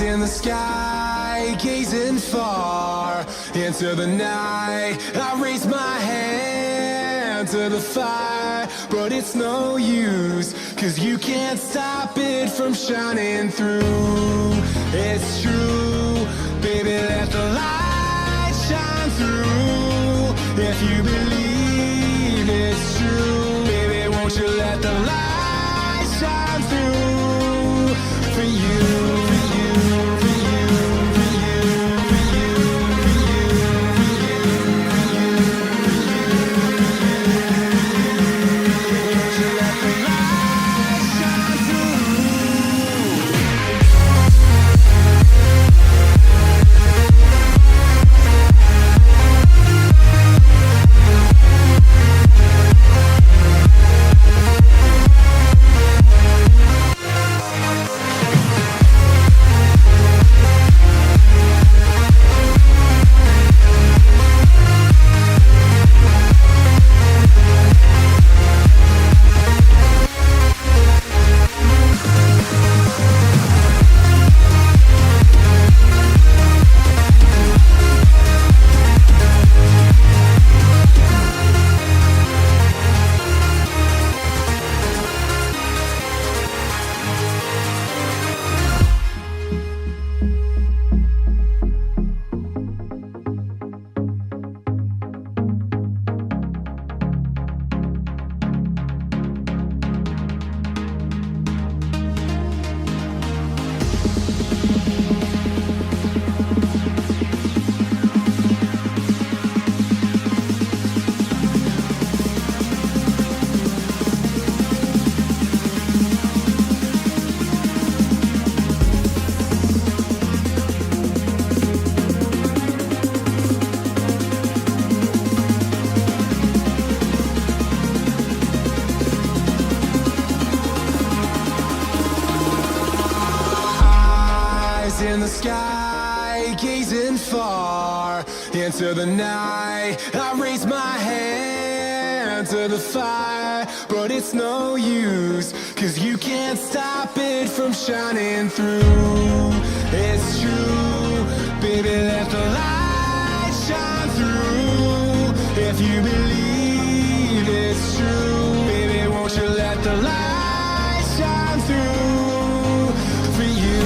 In the sky, gazing far into the night, I raise my hand to the fire, but it's no use, 'cause you can't stop it from shining through. It's true, baby, let the light shine through. If you believe it's true, baby, won't you let the light shine through for you. In the sky, gazing far into the night, I raise my hand to the fire, but it's no use, 'cause you can't stop it from shining through. It's true, baby, let the light shine through. If you believe it's true, baby, won't you let the light shine through for you.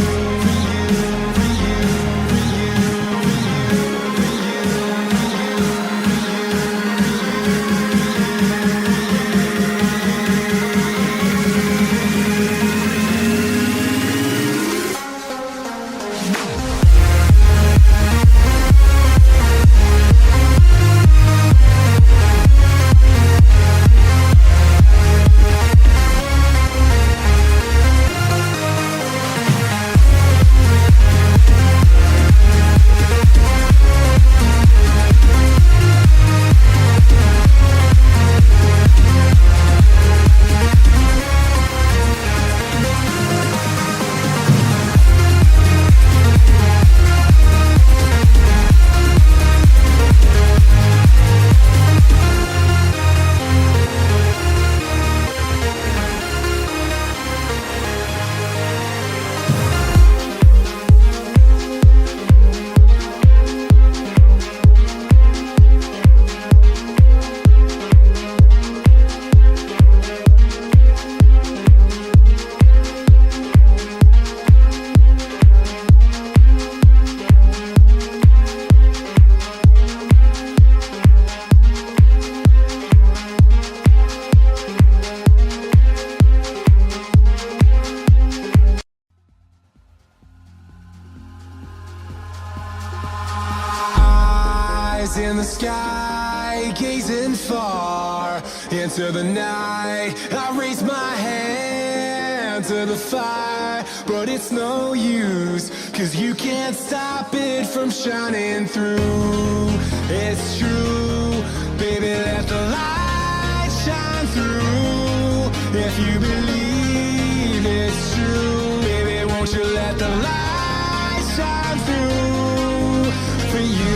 In the sky, gazing far into the night, I raise my hand to the fire, but it's no use, 'cause you can't stop it from shining through. It's true, baby, let the light shine through. If you believe it's true, baby, won't you let the light shine through for you.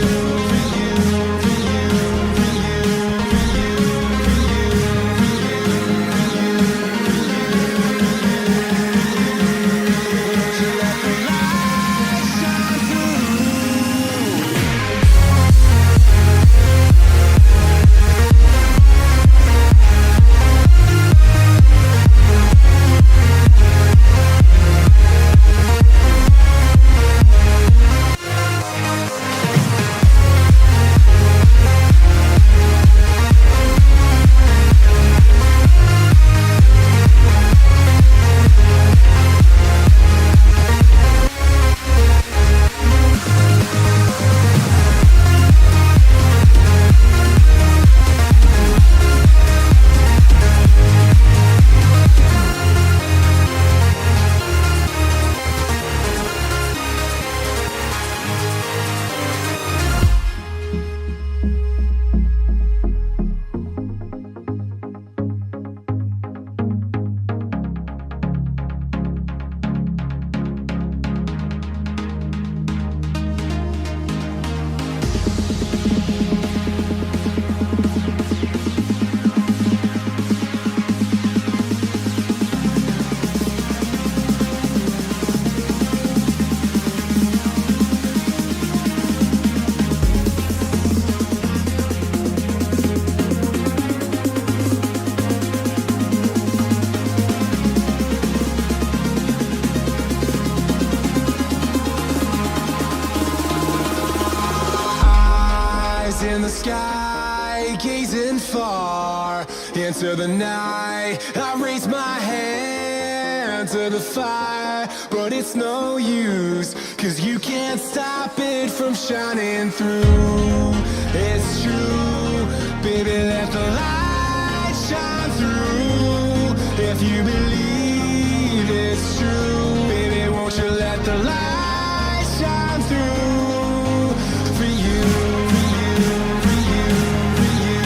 into the night. I raise my hand to the fire, but it's no use, 'cause you can't stop it from shining through. It's true, baby, let the light shine through. If you believe it's true, baby, won't you let the light shine through for you, for you, for you, for you, for you,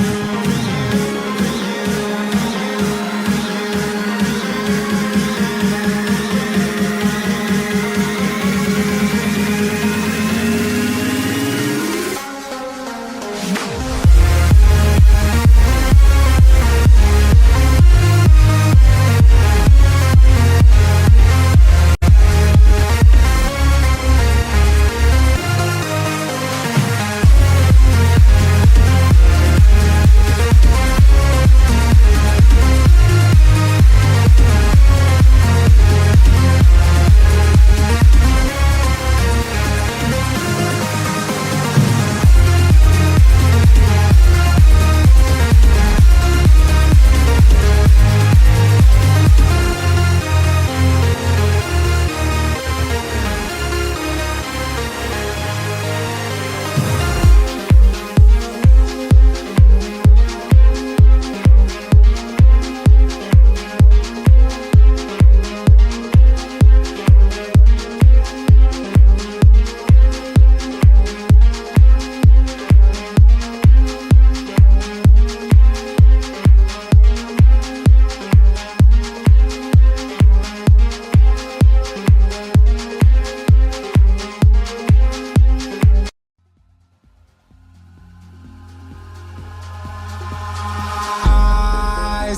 for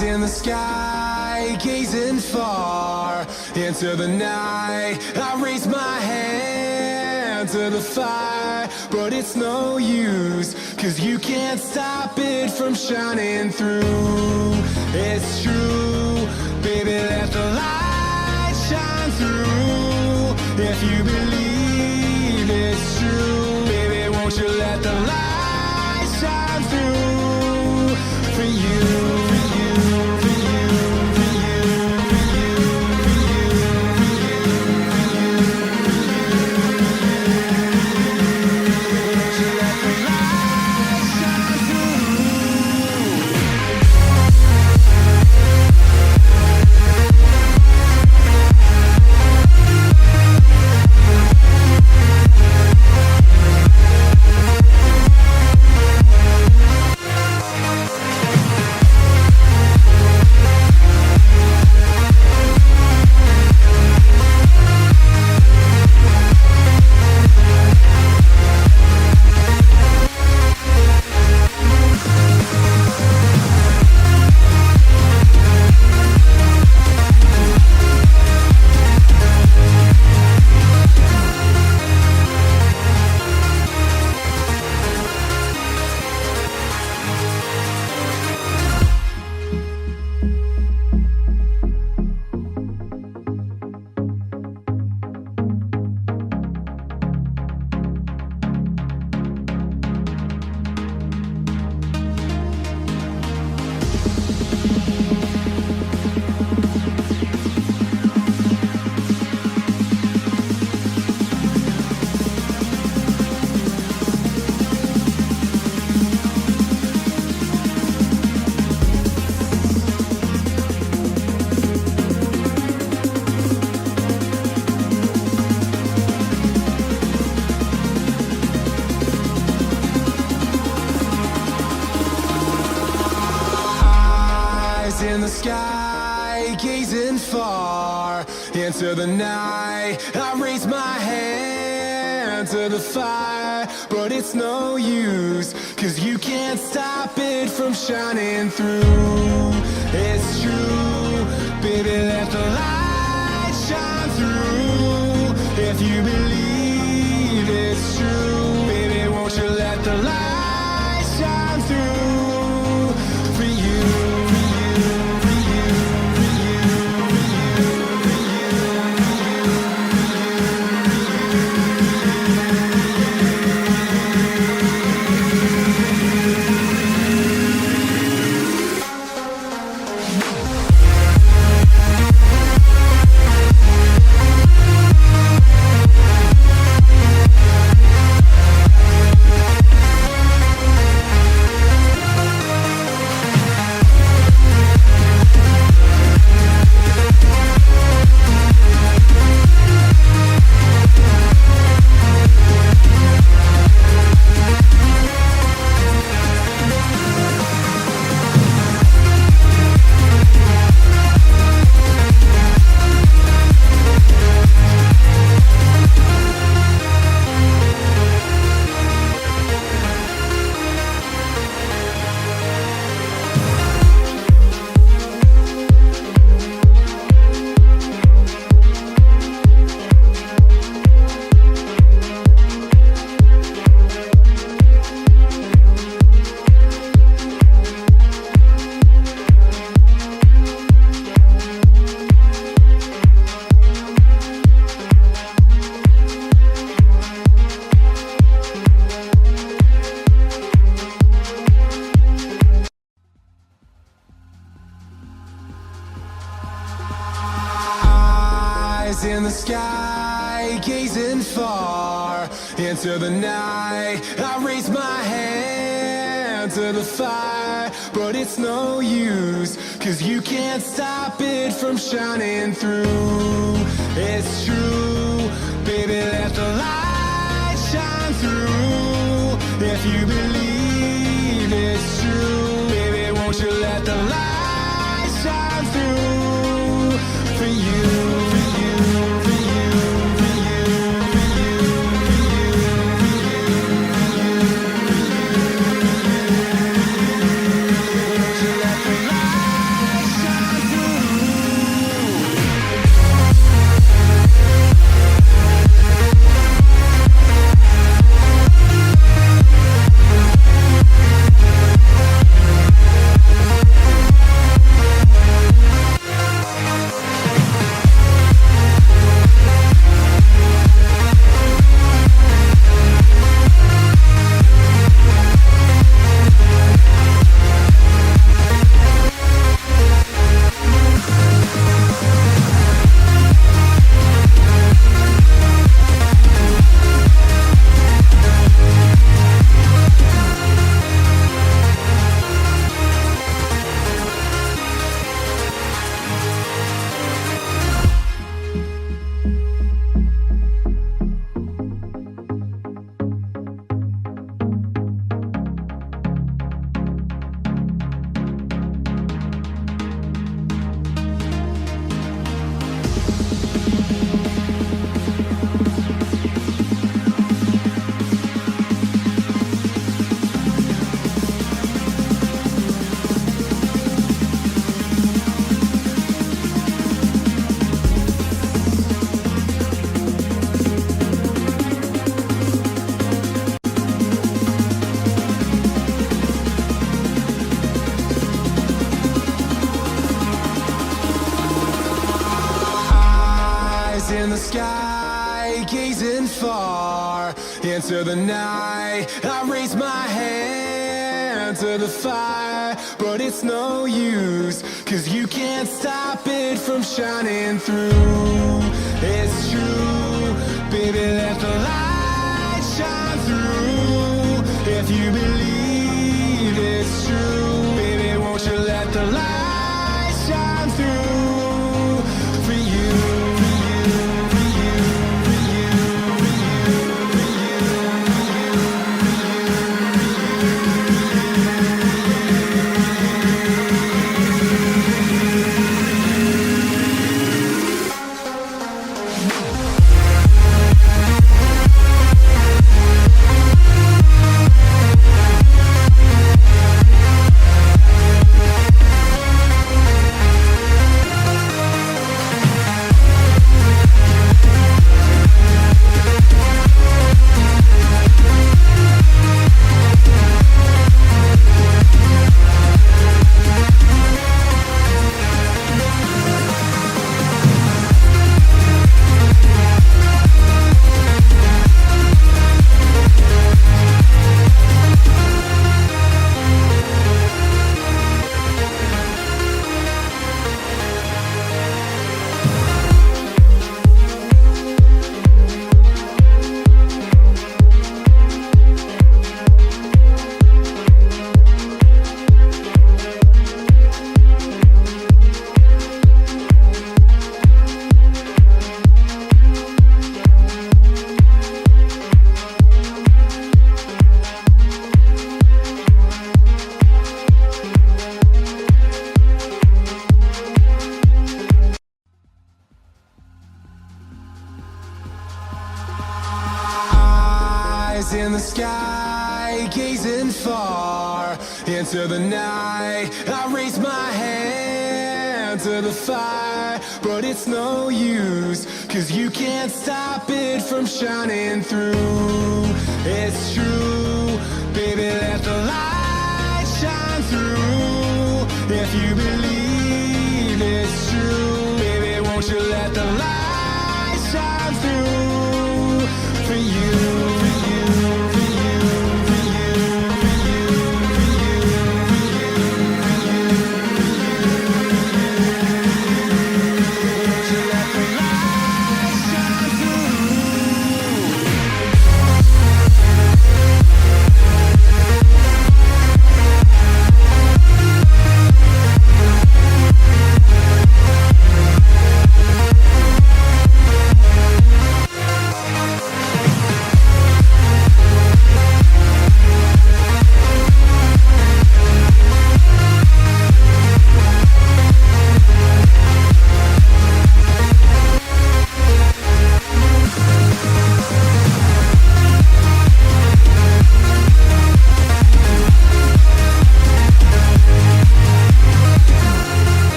in the sky, gazing far into the night. I raise my hand to the fire, but it's no use, 'cause you can't stop it from shining through. It's true, baby, let the light shine through. If you believe it's true, baby, won't you let the light shine through for you. In the sky, gazing far into the night. I raise my hand to the fire, but it's no use, 'cause you can't stop it from shining through. It's true, baby, let the light shine through. If you believe it's true, baby, won't you let the light shine through for you. Eyes in the sky, gazing far into the night. I raise my hand to the fire, but it's no use, 'cause you can't stop it from shining through. It's true, baby, let the light shine through. If you believe it's true, baby, won't you let the light shine through for you, for you, for you, for you, for you, for you, won't you let the light shine through? In the sky, gazing far into the night. I raise my hand to the fire, but it's no use, 'cause you can't stop it from shining through. It's true, baby, let the light shine through. If you believe it's true, baby, won't you let the light shine through for you. In the sky, gazing far into the night. I raise my hand to the fire, but it's no use, 'cause you can't stop it from shining through. It's true, baby, let the light shine through. If you believe it's true, baby, won't you let the light shine through for you. Let the light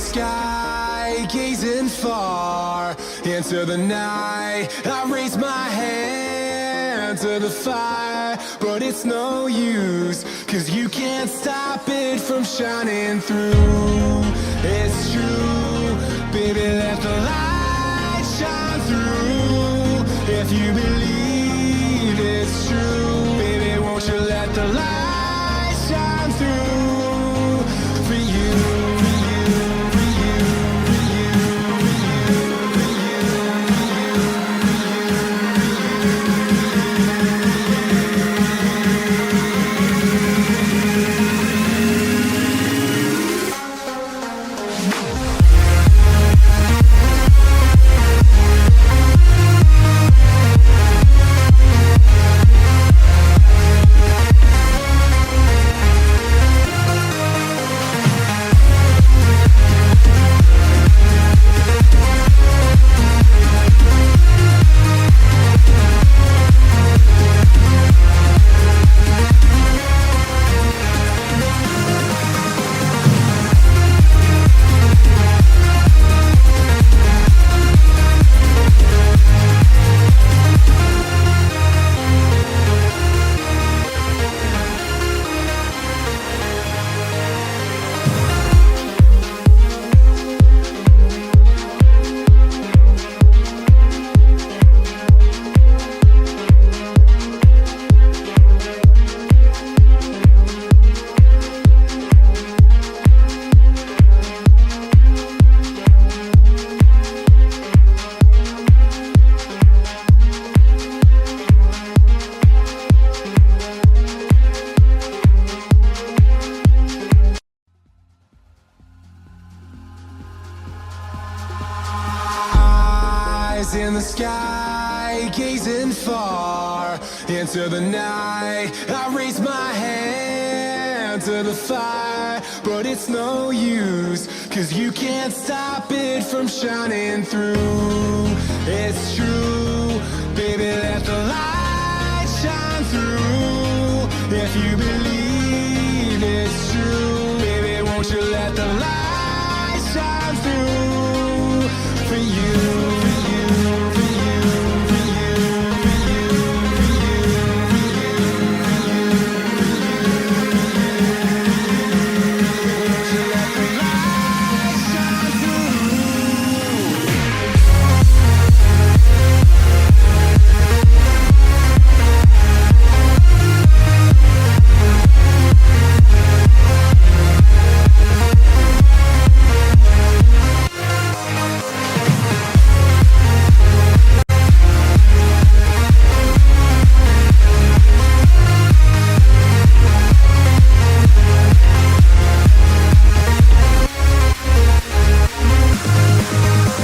sky, gazing far into the night. I raise my hand to the fire, but it's no use, 'cause you can't stop it from shining through. It's true, baby, let the light shine through. If you believe it's true, baby, won't you let the light shine through for you, for you, for you, for you, for you, for in the sky, gazing far into the night. I raise my hand to the fire, but it's no use, 'cause you can't stop it from shining through. It's true, baby, let the light shine through. If you believe it's true, baby, won't you let the light